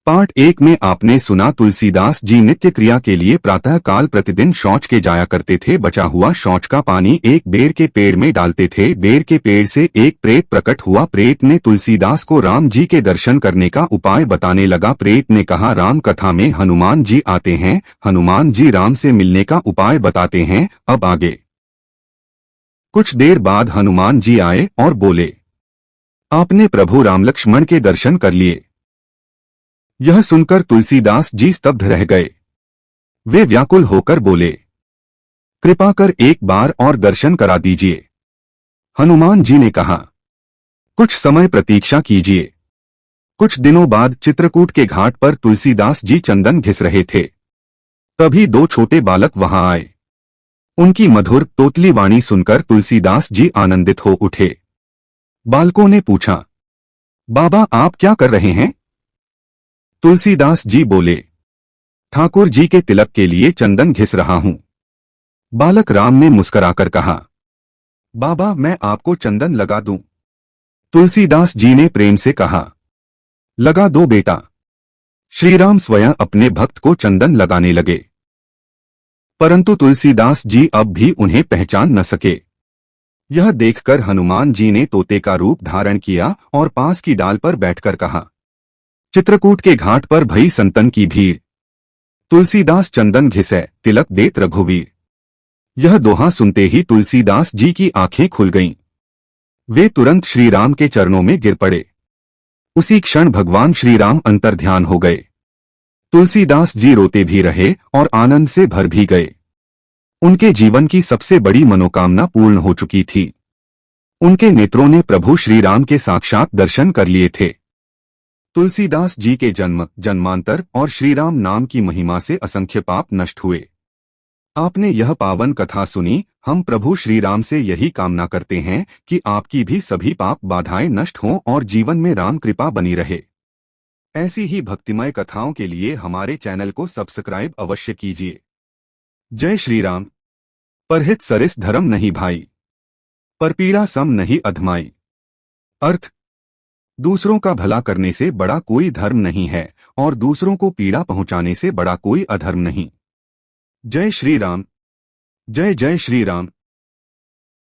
पाठ 1 में आपने सुना तुलसीदास जी नित्य क्रिया के लिए प्रातः काल प्रतिदिन शौच के जाया करते थे। बचा हुआ शौच का पानी एक बेर के पेड़ में डालते थे। बेर के पेड़ से एक प्रेत प्रकट हुआ। प्रेत ने तुलसीदास को राम जी के दर्शन करने का उपाय बताने लगा। प्रेत ने कहा, राम कथा में हनुमान जी आते हैं, हनुमान जी राम से मिलने का उपाय बताते हैं। अब आगे। कुछ देर बाद हनुमान जी आए और बोले, आपने प्रभु राम लक्ष्मण के दर्शन कर लिए। यह सुनकर तुलसीदास जी स्तब्ध रह गए। वे व्याकुल होकर बोले, कृपा कर एक बार और दर्शन करा दीजिए। हनुमान जी ने कहा, कुछ समय प्रतीक्षा कीजिए। कुछ दिनों बाद चित्रकूट के घाट पर तुलसीदास जी चंदन घिस रहे थे। तभी दो छोटे बालक वहां आए। उनकी मधुर तोतली वाणी सुनकर तुलसीदास जी आनंदित हो उठे। बालकों ने पूछा, बाबा आप क्या कर रहे हैं? तुलसीदास जी बोले, ठाकुर जी के तिलक के लिए चंदन घिस रहा हूं। बालक राम ने मुस्कुराकर कहा, बाबा मैं आपको चंदन लगा दूं। तुलसीदास जी ने प्रेम से कहा, लगा दो बेटा। श्रीराम स्वयं अपने भक्त को चंदन लगाने लगे। परंतु तुलसीदास जी अब भी उन्हें पहचान न सके। यह देखकर हनुमान जी ने तोते का रूप धारण किया और पास की डाल पर बैठकर कहा, चित्रकूट के घाट पर भई संतन की भीड़, तुलसीदास चंदन घिसै तिलक देत रघुवीर। यह दोहा सुनते ही तुलसीदास जी की आंखें खुल गईं। वे तुरंत श्रीराम के चरणों में गिर पड़े। उसी क्षण भगवान श्रीराम अंतर्ध्यान हो गए। तुलसीदास जी रोते भी रहे और आनंद से भर भी गए। उनके जीवन की सबसे बड़ी मनोकामना पूर्ण हो चुकी थी। उनके नेत्रों ने प्रभु श्रीराम के साक्षात दर्शन कर लिए थे। तुलसीदास जी के जन्म, जन्मांतर और श्रीराम नाम की महिमा से असंख्य पाप नष्ट हुए। आपने यह पावन कथा सुनी। हम प्रभु श्रीराम से यही कामना करते हैं कि आपकी भी सभी पाप बाधाएं नष्ट हों और जीवन में राम कृपा बनी रहे। ऐसी ही भक्तिमय कथाओं के लिए हमारे चैनल को सब्सक्राइब अवश्य कीजिए। जय श्री राम। परहित सरिस धर्म नहीं भाई, परपीड़ा सम नहीं अधमाई। अर्थ, दूसरों का भला करने से बड़ा कोई धर्म नहीं है और दूसरों को पीड़ा पहुंचाने से बड़ा कोई अधर्म नहीं। जय श्री राम। जय जय श्री राम।